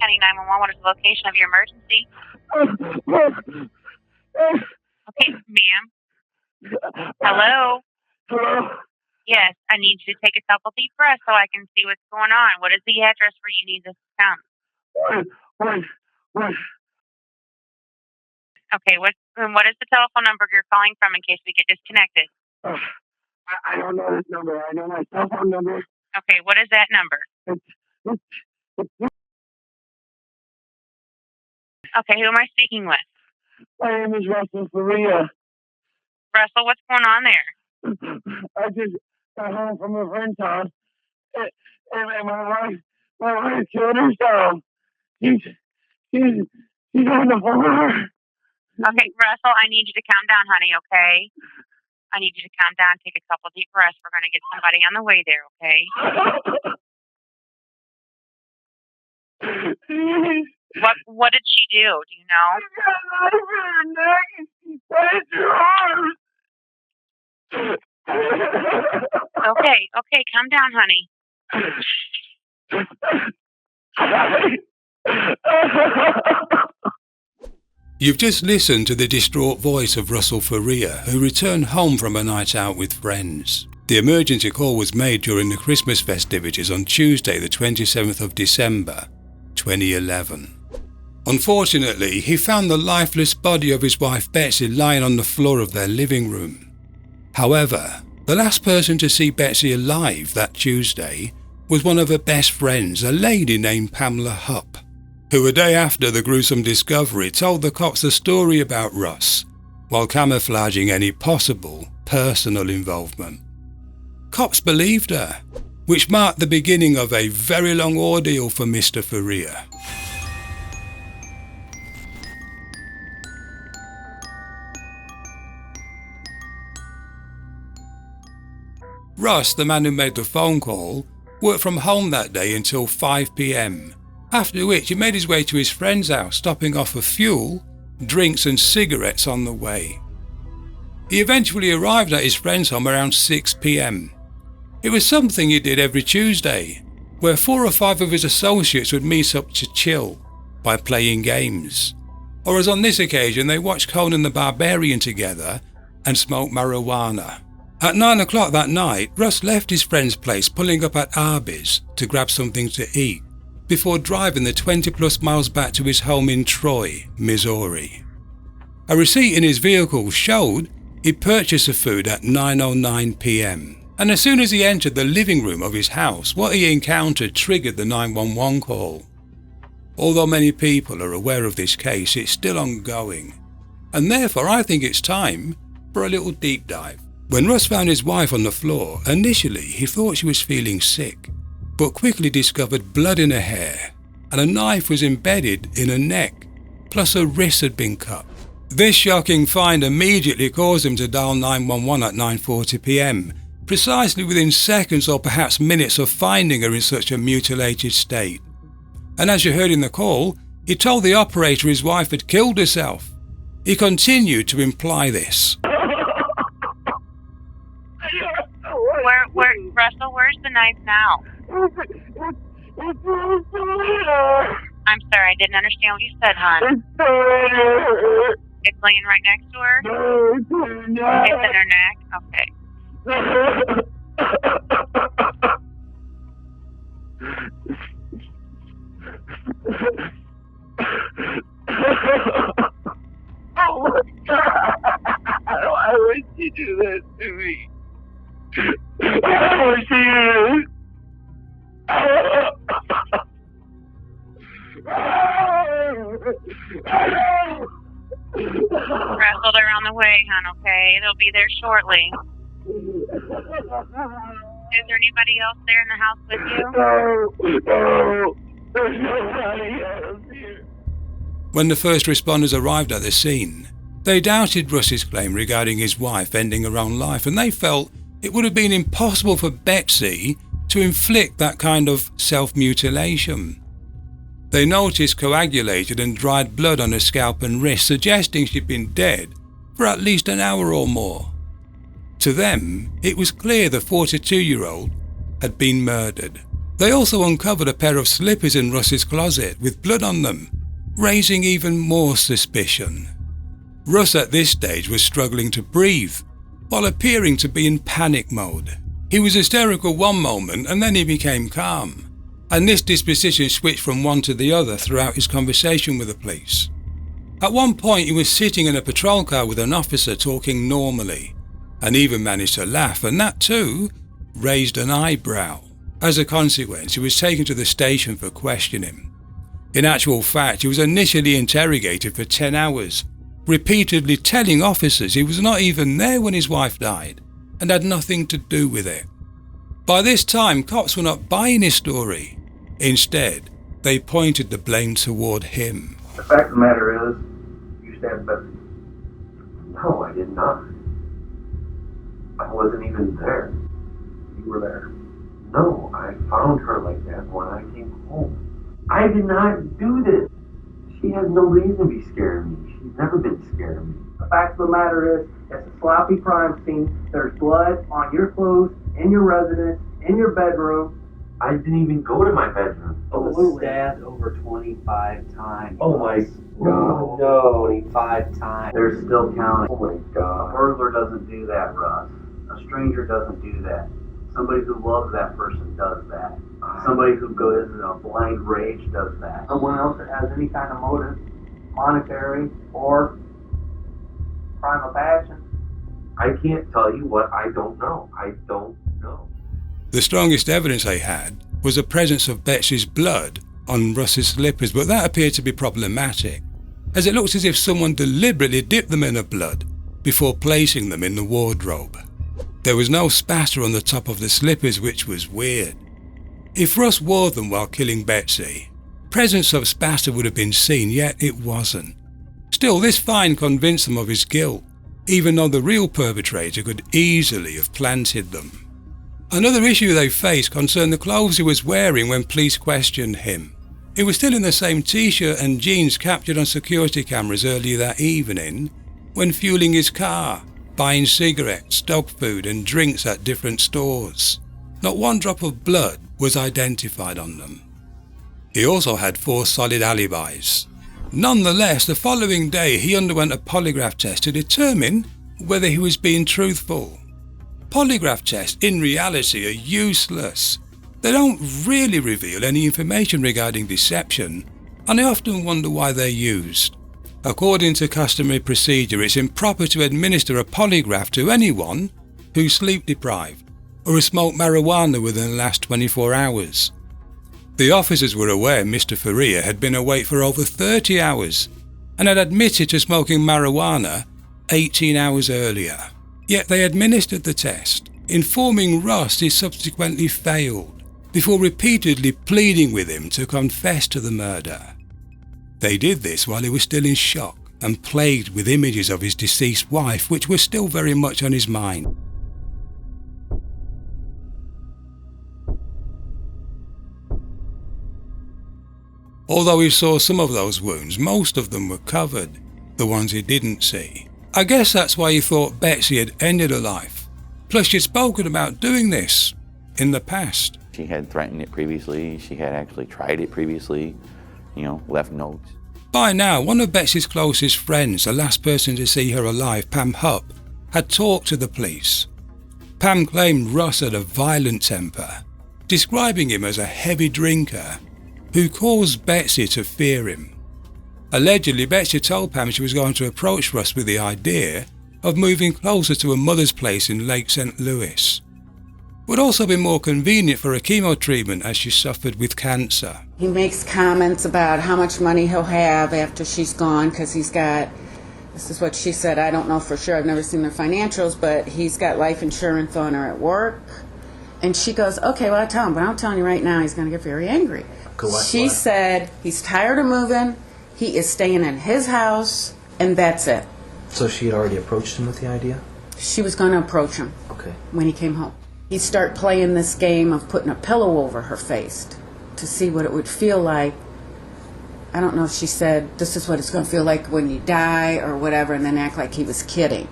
County 911. What is the location of your emergency? Okay, ma'am. Hello? Hello? Yes, I need you to take a couple deep breaths so I can see what's going on. What is the address where you need this to come? What? Okay, what is the telephone number you're calling from in case we get disconnected? I don't know this number. I know my cell phone number. Okay, what is that number? Okay, who am I speaking with? My name is Russell Faria. Russell, what's going on there? I just got home from a friend's house, and my wife killed herself. She's on the floor. Okay, Russell, I need you to calm down, honey, okay? I need you to calm down, take a couple deep breaths. We're going to get somebody on the way there, okay? What did she do? Do you know? Okay, calm down, honey. You've just listened to the distraught voice of Russell Faria, who returned home from a night out with friends. The emergency call was made during the Christmas festivities on Tuesday the 27th of December, 2011. Unfortunately, he found the lifeless body of his wife Betsy lying on the floor of their living room. However, the last person to see Betsy alive that Tuesday was one of her best friends, a lady named Pamela Hupp, who a day after the gruesome discovery told the cops the story about Russ, while camouflaging any possible personal involvement. Cops believed her, which marked the beginning of a very long ordeal for Mr. Faria. Russ, the man who made the phone call, worked from home that day until 5 p.m, after which he made his way to his friend's house, stopping off for fuel, drinks and cigarettes on the way. He eventually arrived at his friend's home around 6 p.m. It was something he did every Tuesday, where 4 or 5 of his associates would meet up to chill by playing games, or as on this occasion they watched Conan the Barbarian together and smoked marijuana. At 9 o'clock that night, Russ left his friend's place, pulling up at Arby's to grab something to eat, before driving the 20 plus miles back to his home in Troy, Missouri. A receipt in his vehicle showed he'd purchased the food at 9:09 p.m, and as soon as he entered the living room of his house, what he encountered triggered the 911 call. Although many people are aware of this case, it's still ongoing, and therefore I think it's time for a little deep dive. When Russ found his wife on the floor, initially he thought she was feeling sick, but quickly discovered blood in her hair, and a knife was embedded in her neck, plus her wrist had been cut. This shocking find immediately caused him to dial 911 at 9:40 p.m, precisely within seconds or perhaps minutes of finding her in such a mutilated state. And as you heard in the call, he told the operator his wife had killed herself. He continued to imply this. Russell, where's the knife now? I'm sorry, I didn't understand what you said, hon. It's laying right next to her? It's in her neck? Okay. Oh my God! Why would you do this to me? Why would you? Russell, they're on the way, hon, okay? They'll be there shortly. Is there anybody else there in the house with you? No, there's nobody else here. When the first responders arrived at the scene, they doubted Russ's claim regarding his wife ending her own life, and they felt it would have been impossible for Betsy to inflict that kind of self-mutilation. They noticed coagulated and dried blood on her scalp and wrist, suggesting she'd been dead for at least an hour or more. To them, it was clear the 42-year-old had been murdered. They also uncovered a pair of slippers in Russ's closet with blood on them, raising even more suspicion. Russ at this stage was struggling to breathe, while appearing to be in panic mode. He was hysterical one moment and then he became calm, and this disposition switched from one to the other throughout his conversation with the police. At one point he was sitting in a patrol car with an officer talking normally, and even managed to laugh, and that too raised an eyebrow. As a consequence, he was taken to the station for questioning. In actual fact, he was initially interrogated for 10 hours, repeatedly telling officers he was not even there when his wife died and had nothing to do with it. By this time, cops were not buying his story. Instead, they pointed the blame toward him. The fact of the matter is, you said, but no, I did not. I wasn't even there. You were there. No, I found her like that when I came home. I did not do this. She has no reason to be scared of me. She's never been scared of me. The fact of the matter is, it's a sloppy crime scene. There's blood on your clothes, in your residence, in your bedroom. I didn't even go to my bedroom. I was stabbed over 25 times. Oh my God. No, 25 times. They're still counting. Oh my A God. burglar doesn't do that, Russ. A stranger doesn't do that. Somebody who loves that person does that. Somebody who goes in a blind rage does that. Someone else that has any kind of motive, monetary or crime of passion. I can't tell you what I don't know. I don't know. The strongest evidence they had was the presence of Betsy's blood on Russ's slippers, but that appeared to be problematic, as it looks as if someone deliberately dipped them in the blood before placing them in the wardrobe. There was no spatter on the top of the slippers, which was weird. If Russ wore them while killing Betsy, presence of spatter would have been seen, yet it wasn't. Still, this find convinced them of his guilt, even though the real perpetrator could easily have planted them. Another issue they faced concerned the clothes he was wearing when police questioned him. He was still in the same t-shirt and jeans captured on security cameras earlier that evening when fueling his car, buying cigarettes, dog food and drinks at different stores. Not one drop of blood was identified on them. He also had 4 solid alibis. Nonetheless, the following day he underwent a polygraph test to determine whether he was being truthful. Polygraph tests in reality are useless. They don't really reveal any information regarding deception, and I often wonder why they're used. According to customary procedure, it's improper to administer a polygraph to anyone who's sleep deprived or has smoked marijuana within the last 24 hours. The officers were aware Mr. Faria had been awake for over 30 hours and had admitted to smoking marijuana 18 hours earlier. Yet they administered the test, informing Russ he subsequently failed, before repeatedly pleading with him to confess to the murder. They did this while he was still in shock and plagued with images of his deceased wife, which were still very much on his mind. Although he saw some of those wounds, most of them were covered, the ones he didn't see. I guess that's why he thought Betsy had ended her life. Plus she'd spoken about doing this in the past. She had threatened it previously, she had actually tried it previously, left notes. By now, one of Betsy's closest friends, the last person to see her alive, Pam Hupp, had talked to the police. Pam claimed Russ had a violent temper, describing him as a heavy drinker who caused Betsy to fear him. Allegedly, Betsy told Pam she was going to approach Russ with the idea of moving closer to her mother's place in Lake St. Louis. Would also be more convenient for a chemo treatment as she suffered with cancer. He makes comments about how much money he'll have after she's gone because he's got, this is what she said, I don't know for sure, I've never seen their financials, but he's got life insurance on her at work. And she goes, okay, well, I'll tell him, but I'm telling you right now, he's going to get very angry. She said he's tired of moving, he is staying in his house, and that's it. So she had already approached him with the idea? She was going to approach him when he came home. He'd start playing this game of putting a pillow over her face to see what it would feel like. I don't know if she said, this is what it's going to feel like when you die or whatever, and then act like he was kidding.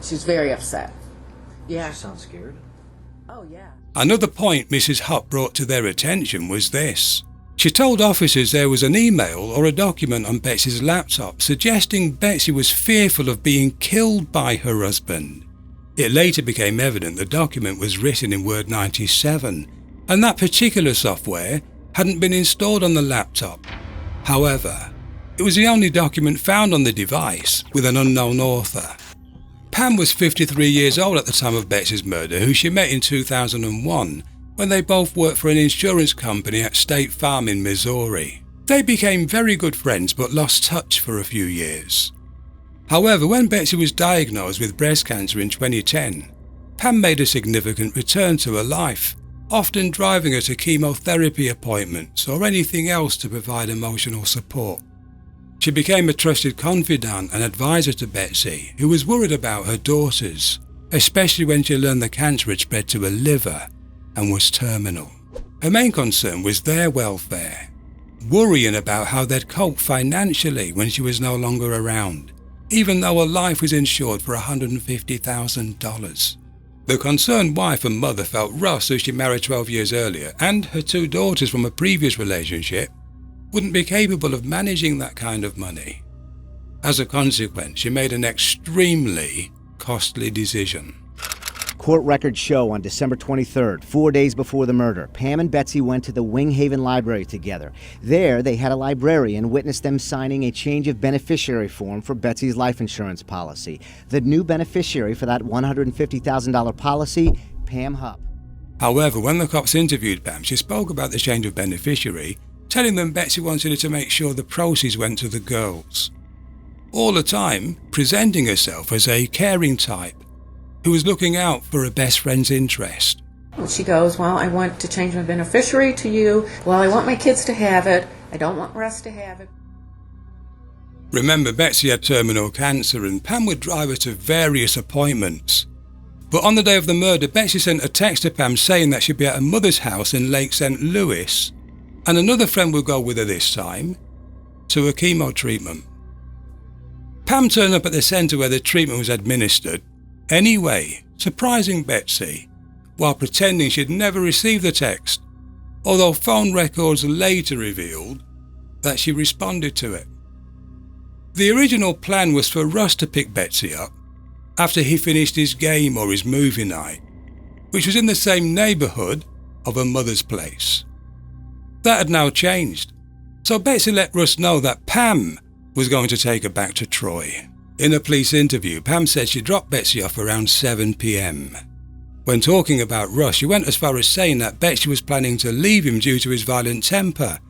She was very upset. Yeah. She sounds scared. Oh, Oh, yeah. Another point Mrs. Hupp brought to their attention was this. She told officers there was an email or a document on Betsy's laptop suggesting Betsy was fearful of being killed by her husband. It later became evident the document was written in Word 97, and that particular software hadn't been installed on the laptop. However, it was the only document found on the device with an unknown author. Pam was 53 years old at the time of Betsy's murder, who she met in 2001 when they both worked for an insurance company at State Farm in Missouri. They became very good friends but lost touch for a few years. However, when Betsy was diagnosed with breast cancer in 2010, Pam made a significant return to her life, often driving her to chemotherapy appointments or anything else to provide emotional support. She became a trusted confidant and advisor to Betsy, who was worried about her daughters, especially when she learned the cancer had spread to her liver and was terminal. Her main concern was their welfare, worrying about how they'd cope financially when she was no longer around, even though her life was insured for $150,000. The concerned wife and mother felt Russ, who she married 12 years earlier, and her two daughters from a previous relationship wouldn't be capable of managing that kind of money. As a consequence, she made an extremely costly decision. Court records show on December 23rd, 4 days before the murder, Pam and Betsy went to the Wing Haven Library together. There, they had a librarian witness them signing a change of beneficiary form for Betsy's life insurance policy. The new beneficiary for that $150,000 policy, Pam Hupp. However, when the cops interviewed Pam, she spoke about the change of beneficiary, telling them Betsy wanted her to make sure the proceeds went to the girls. All the time, presenting herself as a caring type who was looking out for her best friend's interest. She goes, well, I want to change my beneficiary to you. Well, I want my kids to have it. I don't want Russ to have it. Remember, Betsy had terminal cancer and Pam would drive her to various appointments. But on the day of the murder, Betsy sent a text to Pam saying that she'd be at her mother's house in Lake St. Louis, and another friend would go with her this time to a chemo treatment. Pam turned up at the centre where the treatment was administered anyway, surprising Betsy, while pretending she'd never received the text, although phone records later revealed that she responded to it. The original plan was for Russ to pick Betsy up after he finished his game or his movie night, which was in the same neighbourhood of her mother's place. That had now changed, so Betsy let Russ know that Pam was going to take her back to Troy. In a police interview, Pam said she dropped Betsy off around 7 p.m. When talking about Russ, she went as far as saying that Betsy was planning to leave him due to his violent temper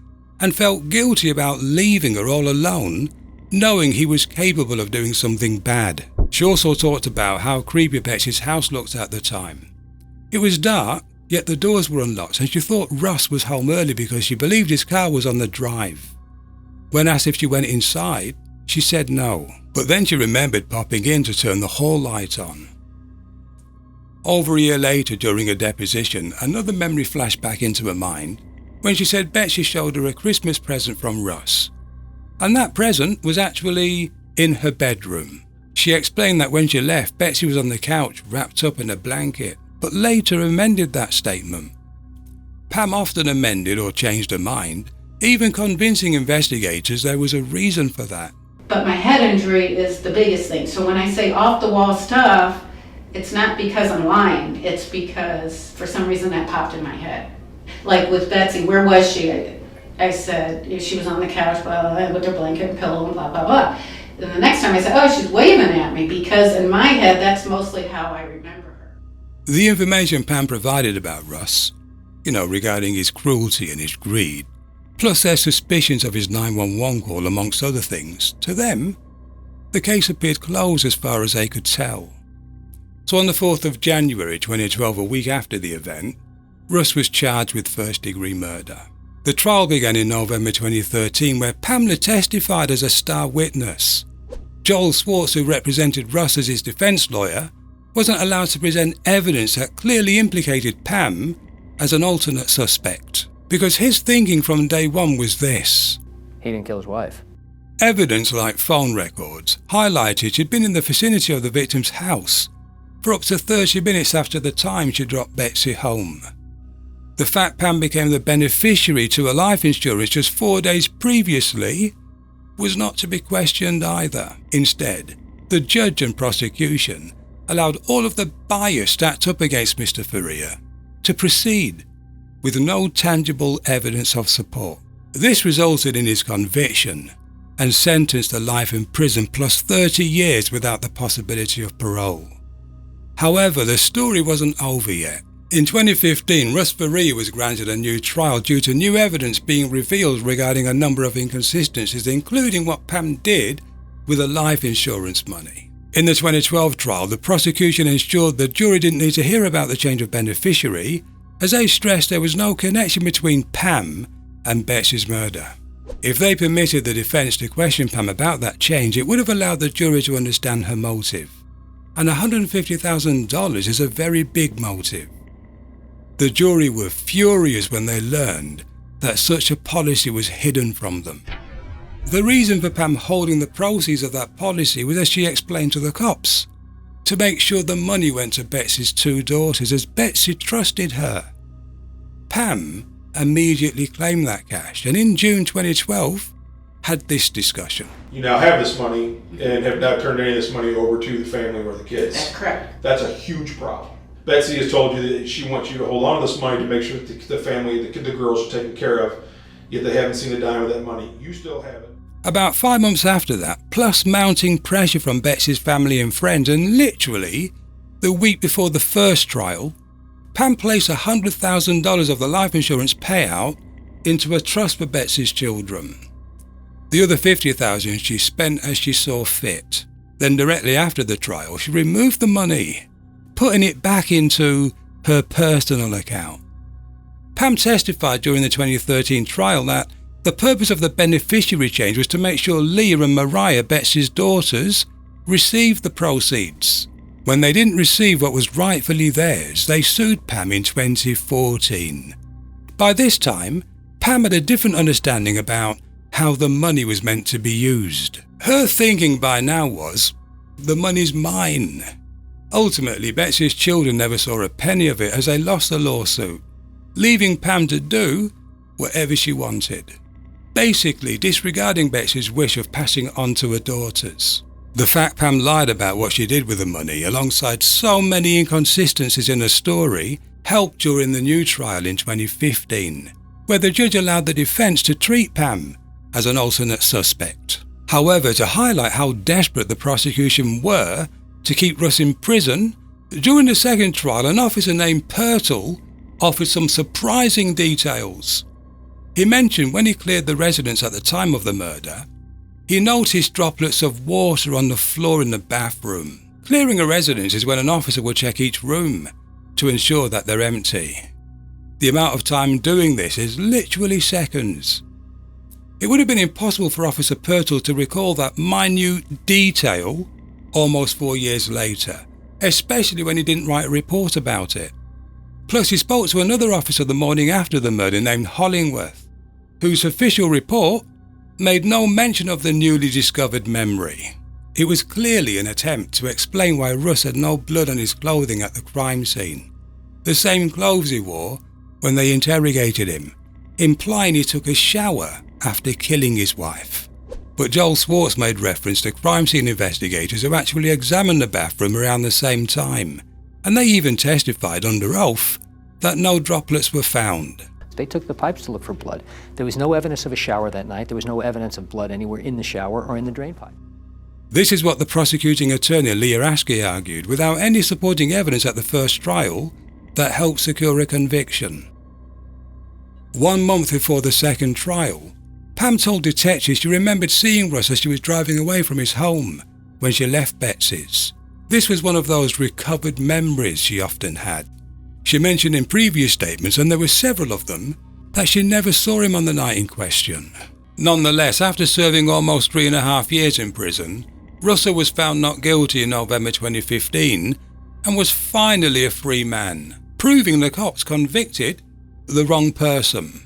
and felt guilty about leaving her all alone, knowing he was capable of doing something bad. She also talked about how creepy Betsy's house looked at the time. It was dark, yet the doors were unlocked, and she thought Russ was home early because she believed his car was on the drive. When asked if she went inside, she said no, but then she remembered popping in to turn the hall light on. Over a year later, during a deposition, another memory flashed back into her mind when she said Betsy showed her a Christmas present from Russ, and that present was actually in her bedroom. She explained that when she left, Betsy was on the couch wrapped up in a blanket, but later amended that statement. Pam often amended or changed her mind, even convincing investigators there was a reason for that. But my head injury is the biggest thing. So when I say off-the-wall stuff, it's not because I'm lying. It's because for some reason that popped in my head. Like with Betsy, where was she? I said she was on the couch, blah, blah, blah, with her blanket and pillow and blah, blah, blah. And the next time I said, oh, she's waving at me, because in my head, that's mostly how I remember her. The information Pam provided about Russ, regarding his cruelty and his greed, plus their suspicions of his 911 call amongst other things, to them, the case appeared closed as far as they could tell. So on the 4th of January 2012, a week after the event, Russ was charged with first-degree murder. The trial began in November 2013, where Pamela testified as a star witness. Joel Swartz, who represented Russ as his defense lawyer, wasn't allowed to present evidence that clearly implicated Pam as an alternate suspect, because his thinking from day one was this: he didn't kill his wife. Evidence like phone records highlighted she'd been in the vicinity of the victim's house for up to 30 minutes after the time she dropped Betsy home. The fact Pam became the beneficiary to a life insurance just 4 days previously was not to be questioned either. Instead, the judge and prosecution allowed all of the bias stacked up against Mr. Faria to proceed with no tangible evidence of support. This resulted in his conviction and sentence to life in prison plus 30 years without the possibility of parole. However, the story wasn't over yet. In 2015, Russ Faria was granted a new trial due to new evidence being revealed regarding a number of inconsistencies, including what Pam did with the life insurance money. In the 2012 trial, the prosecution ensured the jury didn't need to hear about the change of beneficiary, as they stressed there was no connection between Pam and Betsy's murder. If they permitted the defense to question Pam about that change, it would have allowed the jury to understand her motive. And $150,000 is a very big motive. The jury were furious when they learned that such a policy was hidden from them. The reason for Pam holding the proceeds of that policy was, as she explained to the cops, to make sure the money went to Betsy's 2 daughters, as Betsy trusted her. Pam immediately claimed that cash, and in June 2012 had this discussion. You now have this money and have not turned any of this money over to the family or the kids. That's correct. That's a huge problem. Betsy has told you that she wants you to hold on to this money to make sure that the family, the girls are taken care of, yet they haven't seen a dime of that money. You still have it. About 5 months after that, plus mounting pressure from Betsy's family and friends, and literally the week before the first trial, Pam placed $100,000 of the life insurance payout into a trust for Betsy's children. The other $50,000 she spent as she saw fit. Then directly after the trial, she removed the money, putting it back into her personal account. Pam testified during the 2013 trial that the purpose of the beneficiary change was to make sure Leah and Mariah, Betsy's daughters, received the proceeds. When they didn't receive what was rightfully theirs, they sued Pam in 2014. By this time, Pam had a different understanding about how the money was meant to be used. Her thinking by now was, the money's mine. Ultimately, Betsy's children never saw a penny of it as they lost the lawsuit, leaving Pam to do whatever she wanted, basically disregarding Betsy's wish of passing it on to her daughters. The fact Pam lied about what she did with the money, alongside so many inconsistencies in her story, helped during the new trial in 2015, where the judge allowed the defense to treat Pam as an alternate suspect. However, to highlight how desperate the prosecution were to keep Russ in prison, during the second trial, an officer named Pertle offered some surprising details. He mentioned when he cleared the residence at the time of the murder, he noticed droplets of water on the floor in the bathroom. Clearing a residence is when an officer will check each room to ensure that they're empty. The amount of time doing this is literally seconds. It would have been impossible for Officer Pertle to recall that minute detail almost 4 years later, especially when he didn't write a report about it. Plus, he spoke to another officer the morning after the murder named Hollingworth, whose official report made no mention of the newly discovered memory. It was clearly an attempt to explain why Russ had no blood on his clothing at the crime scene, the same clothes he wore when they interrogated him, implying he took a shower after killing his wife. But Joel Swartz made reference to crime scene investigators who actually examined the bathroom around the same time, and they even testified under oath that no droplets were found. They took the pipes to look for blood. There was no evidence of a shower that night. There was no evidence of blood anywhere in the shower or in the drain pipe. This is what the prosecuting attorney Leah Askey argued, without any supporting evidence at the first trial that helped secure a conviction. 1 month before the second trial, Pam told detectives she remembered seeing Russ as she was driving away from his home when she left Betsy's. This was one of those recovered memories she often had. She mentioned in previous statements, and there were several of them, that she never saw him on the night in question. Nonetheless, after serving almost 3.5 years in prison, Russell was found not guilty in November 2015 and was finally a free man, proving the cops convicted the wrong person.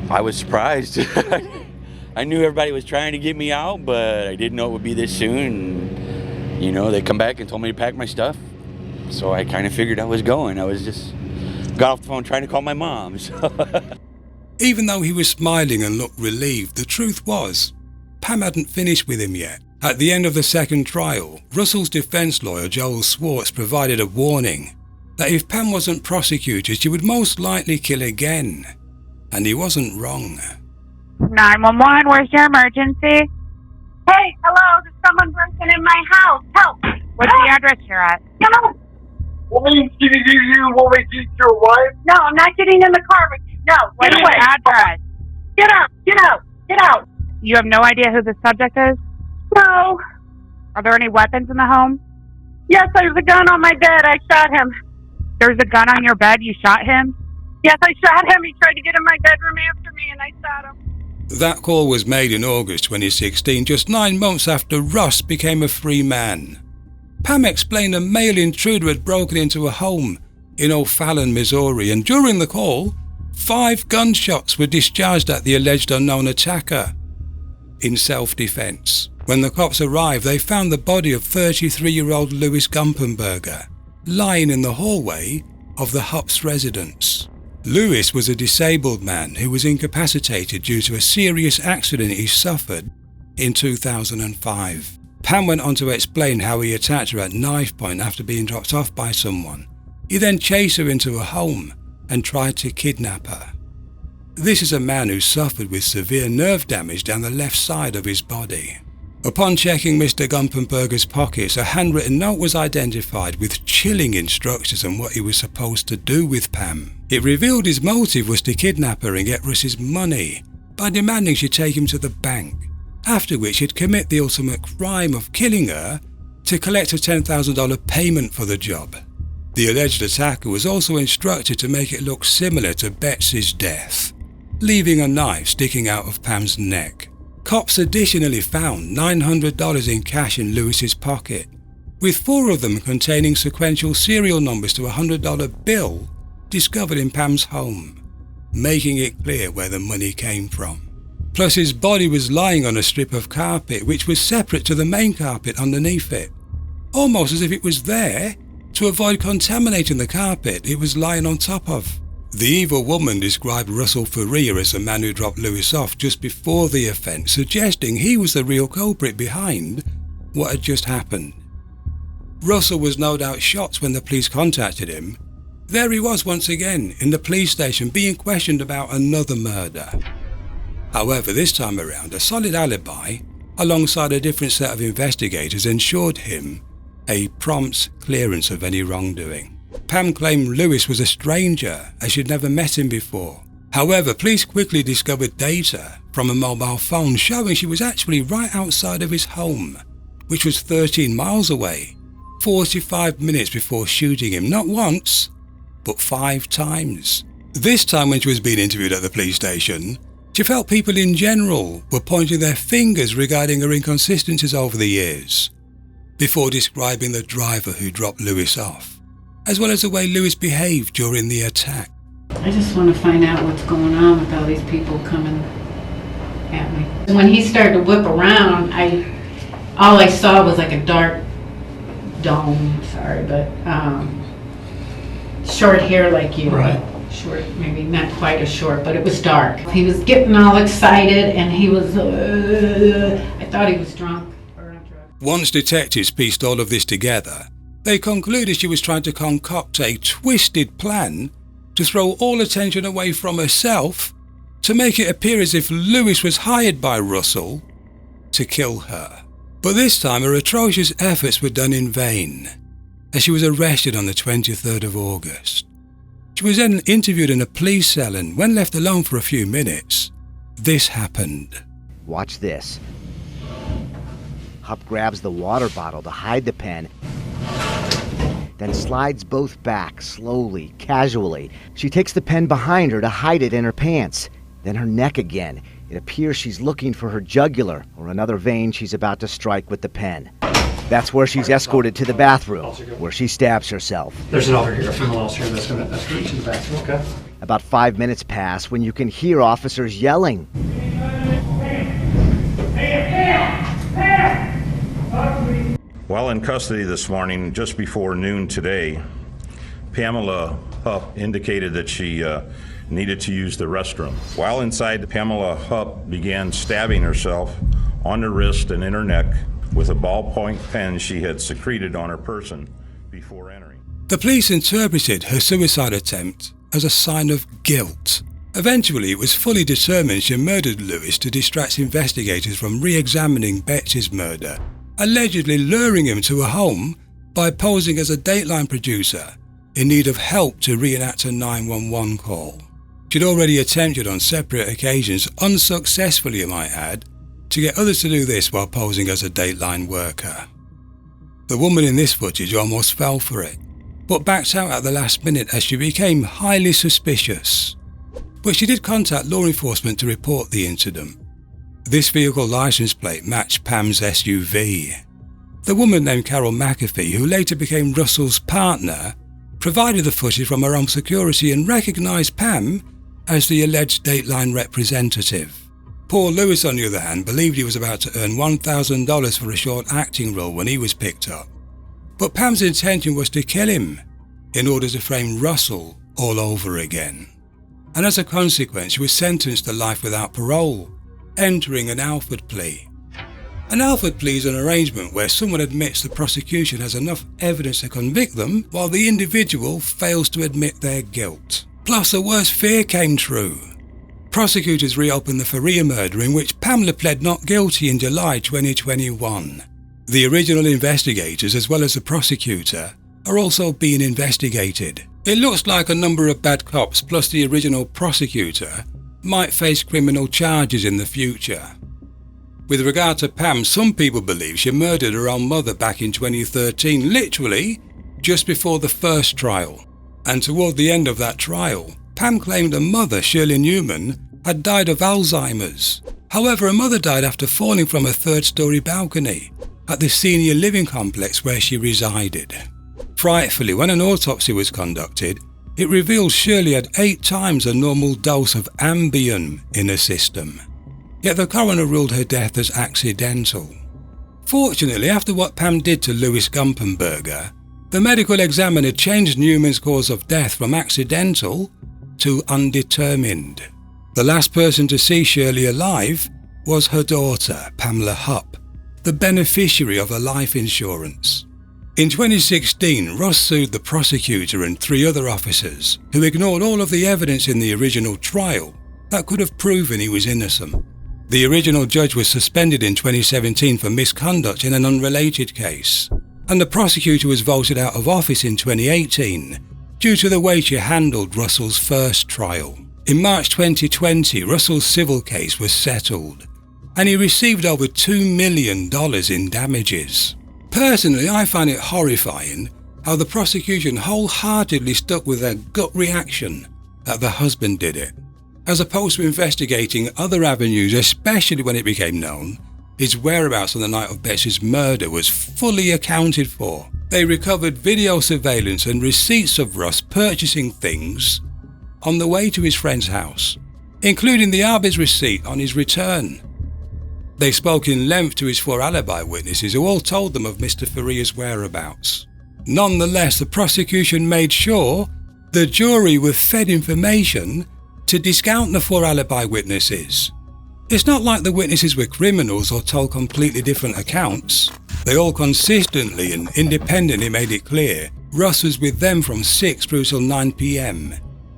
I was surprised. I knew everybody was trying to get me out, but I didn't know it would be this soon. You know, they come back and told me to pack my stuff. So I kind of figured I was going. I was just got off the phone trying to call my mom. So. Even though he was smiling and looked relieved, the truth was, Pam hadn't finished with him yet. At the end of the second trial, Russell's defense lawyer, Joel Swartz, provided a warning that if Pam wasn't prosecuted, she would most likely kill again. And he wasn't wrong. 911, where's your emergency? Hey, hello, there's someone broken in my house. Help! What's the address you're at? Come on! You want me to eat your wife? No, I'm not getting in the car with you. No, Get what's away. your address? Get out, get out, get out! You have no idea who the subject is? No. Are there any weapons in the home? Yes, there's a gun on my bed. I shot him. There's a gun on your bed? You shot him? Yes, I shot him. He tried to get in my bedroom after me, and I shot him. That call was made in August 2016, just 9 months after Russ became a free man. Pam explained a male intruder had broken into a home in O'Fallon, Missouri, and during the call, 5 gunshots were discharged at the alleged unknown attacker. In self-defense, when the cops arrived, they found the body of 33-year-old Louis Gumpenberger lying in the hallway of the Hupp's residence. Louis was a disabled man who was incapacitated due to a serious accident he suffered in 2005. Pam went on to explain how he attacked her at knife point after being dropped off by someone. He then chased her into a home and tried to kidnap her. This is a man who suffered with severe nerve damage down the left side of his body. Upon checking Mr. Gumpenberger's pockets, a handwritten note was identified with chilling instructions on what he was supposed to do with Pam. It revealed his motive was to kidnap her and get Russ's money by demanding she take him to the bank, after which he'd commit the ultimate crime of killing her to collect a $10,000 payment for the job. The alleged attacker was also instructed to make it look similar to Betsy's death, leaving a knife sticking out of Pam's neck. Cops additionally found $900 in cash in Louis's pocket, with 4 of them containing sequential serial numbers to a $100 bill discovered in Pam's home, making it clear where the money came from. Plus his body was lying on a strip of carpet which was separate to the main carpet underneath it, almost as if it was there to avoid contaminating the carpet it was lying on top of. The evil woman described Russell Faria as the man who dropped Louis off just before the offence, suggesting he was the real culprit behind what had just happened. Russell was no doubt shocked when the police contacted him. There he was once again in the police station being questioned about another murder. However, this time around, a solid alibi, alongside a different set of investigators, ensured him a prompt clearance of any wrongdoing. Pam claimed Louis was a stranger as she'd never met him before. However, police quickly discovered data from a mobile phone showing she was actually right outside of his home, which was 13 miles away, 45 minutes before shooting him, not once, but 5 times. This time when she was being interviewed at the police station, she felt people in general were pointing their fingers regarding her inconsistencies over the years, before describing the driver who dropped Louis off, as well as the way Louis behaved during the attack. I just want to find out what's going on with all these people coming at me. When he started to whip around, all I saw was like a dark dome, short hair like you. Right. Short, maybe not quite as short, but it was dark. He was getting all excited and he was, I thought he was drunk or on drugs. Once detectives pieced all of this together, they concluded she was trying to concoct a twisted plan to throw all attention away from herself to make it appear as if Louis was hired by Russell to kill her. But this time her atrocious efforts were done in vain, as she was arrested on the 23rd of August. She was then interviewed in a police cell, and when left alone for a few minutes, this happened. Watch this. Hupp grabs the water bottle to hide the pen, then slides both back slowly, casually. She takes the pen behind her to hide it in her pants, then her neck again. It appears she's looking for her jugular or another vein she's about to strike with the pen. That's where she's escorted to the bathroom, where she stabs herself. There's an officer here, a female officer that's going to escort you to the bathroom, okay? About 5 minutes pass when you can hear officers yelling. While in custody this morning, just before noon today, Pamela Hupp indicated that she needed to use the restroom. While inside, Pamela Hupp began stabbing herself on the wrist and in her neck with a ballpoint pen she had secreted on her person before entering. The police interpreted her suicide attempt as a sign of guilt. Eventually, it was fully determined she murdered Lewis to distract investigators from re-examining Betsy's murder, allegedly luring him to a home by posing as a Dateline producer in need of help to reenact a 911 call. She'd already attempted on separate occasions, unsuccessfully I might add, to get others to do this while posing as a Dateline worker. The woman in this footage almost fell for it, but backed out at the last minute as she became highly suspicious. But she did contact law enforcement to report the incident. This vehicle license plate matched Pam's SUV. The woman named Carol McAfee, who later became Russell's partner, provided the footage from her own security and recognised Pam as the alleged Dateline representative. Paul Lewis, on the other hand, believed he was about to earn $1,000 for a short acting role when he was picked up. But Pam's intention was to kill him in order to frame Russell all over again. And as a consequence, she was sentenced to life without parole, entering an Alford plea. An Alford plea is an arrangement where someone admits the prosecution has enough evidence to convict them, while the individual fails to admit their guilt. Plus, a worse fear came true. Prosecutors reopened the Faria murder, in which Pamela pled not guilty in July 2021. The original investigators, as well as the prosecutor, are also being investigated. It looks like a number of bad cops plus the original prosecutor might face criminal charges in the future. With regard to Pam, some people believe she murdered her own mother back in 2013, literally just before the first trial. And toward the end of that trial, Pam claimed her mother, Shirley Newman, had died of Alzheimer's. However, her mother died after falling from a third-story balcony at the senior living complex where she resided. Frightfully, when an autopsy was conducted, it revealed Shirley had 8 times a normal dose of Ambien in her system. Yet the coroner ruled her death as accidental. Fortunately, after what Pam did to Louis Gumpenberger, the medical examiner changed Newman's cause of death from accidental to undetermined. The last person to see Shirley alive was her daughter, Pamela Hupp, the beneficiary of her life insurance. In 2016, Ross sued the prosecutor and 3 other officers who ignored all of the evidence in the original trial that could have proven he was innocent. The original judge was suspended in 2017 for misconduct in an unrelated case, and the prosecutor was voted out of office in 2018 due to the way she handled Russell's first trial. In March 2020, Russell's civil case was settled, and he received over $2 million in damages. Personally, I find it horrifying how the prosecution wholeheartedly stuck with their gut reaction that the husband did it, as opposed to investigating other avenues, especially when it became known his whereabouts on the night of Betsy's murder was fully accounted for. They recovered video surveillance and receipts of Russ purchasing things on the way to his friend's house, including the Arby's receipt on his return. They spoke in length to his 4 alibi witnesses, who all told them of Mr. Faria's whereabouts. Nonetheless, the prosecution made sure the jury were fed information to discount the 4 alibi witnesses. It's not like the witnesses were criminals or told completely different accounts. They all consistently and independently made it clear Russ was with them from 6 through till 9 p.m.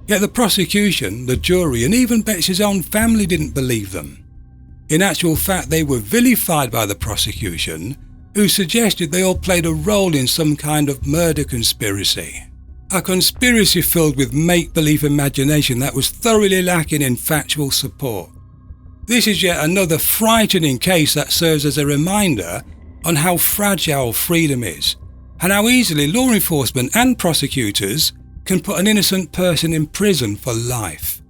Yet the prosecution, the jury, and even Betsy's own family didn't believe them. In actual fact, they were vilified by the prosecution, who suggested they all played a role in some kind of murder conspiracy. A conspiracy filled with make-believe imagination that was thoroughly lacking in factual support. This is yet another frightening case that serves as a reminder on how fragile freedom is, and how easily law enforcement and prosecutors can put an innocent person in prison for life.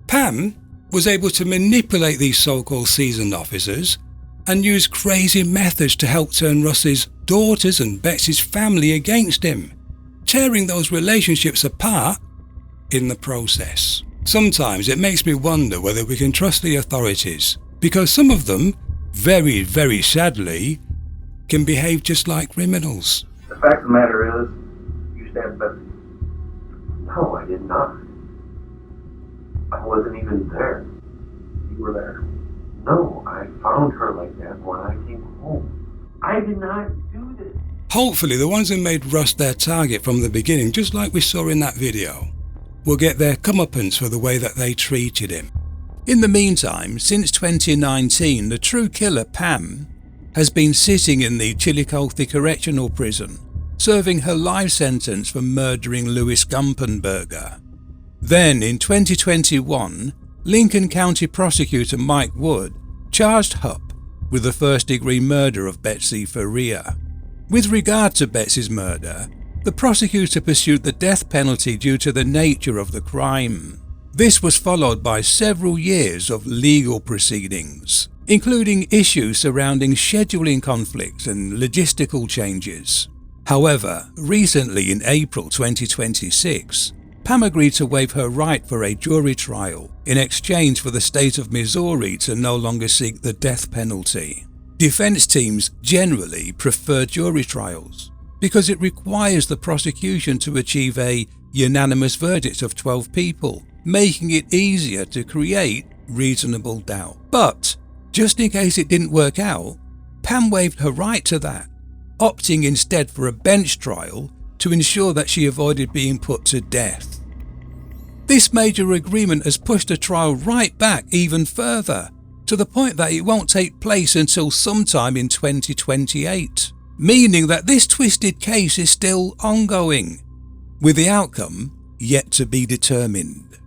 Pam was able to manipulate these so-called seasoned officers and use crazy methods to help turn Russ's daughters and Betsy's family against him, tearing those relationships apart in the process. Sometimes it makes me wonder whether we can trust the authorities, because some of them, very, very sadly, can behave just like criminals. The fact of the matter is, you stabbed Betsy. No, I did not. I wasn't even there. You were there. No, I found her like that when I came home. I did not do this. Hopefully the ones who made Russ their target from the beginning, just like we saw in that video, will get their comeuppance for the way that they treated him. In the meantime, since 2019, the true killer, Pam, has been sitting in the Chillicothe Correctional Prison, serving her life sentence for murdering Louis Gumpenberger. Then, in 2021, Lincoln County Prosecutor Mike Wood charged Hupp with the first-degree murder of Betsy Faria. With regard to Betsy's murder, the prosecutor pursued the death penalty due to the nature of the crime. This was followed by several years of legal proceedings, including issues surrounding scheduling conflicts and logistical changes. However, recently in April 2026, Pam agreed to waive her right for a jury trial in exchange for the state of Missouri to no longer seek the death penalty. Defense teams generally prefer jury trials because it requires the prosecution to achieve a unanimous verdict of 12 people, making it easier to create reasonable doubt. But just in case it didn't work out, Pam waived her right to that, opting instead for a bench trial to ensure that she avoided being put to death. This major agreement has pushed the trial right back even further, to the point that it won't take place until sometime in 2028, meaning that this twisted case is still ongoing, with the outcome yet to be determined.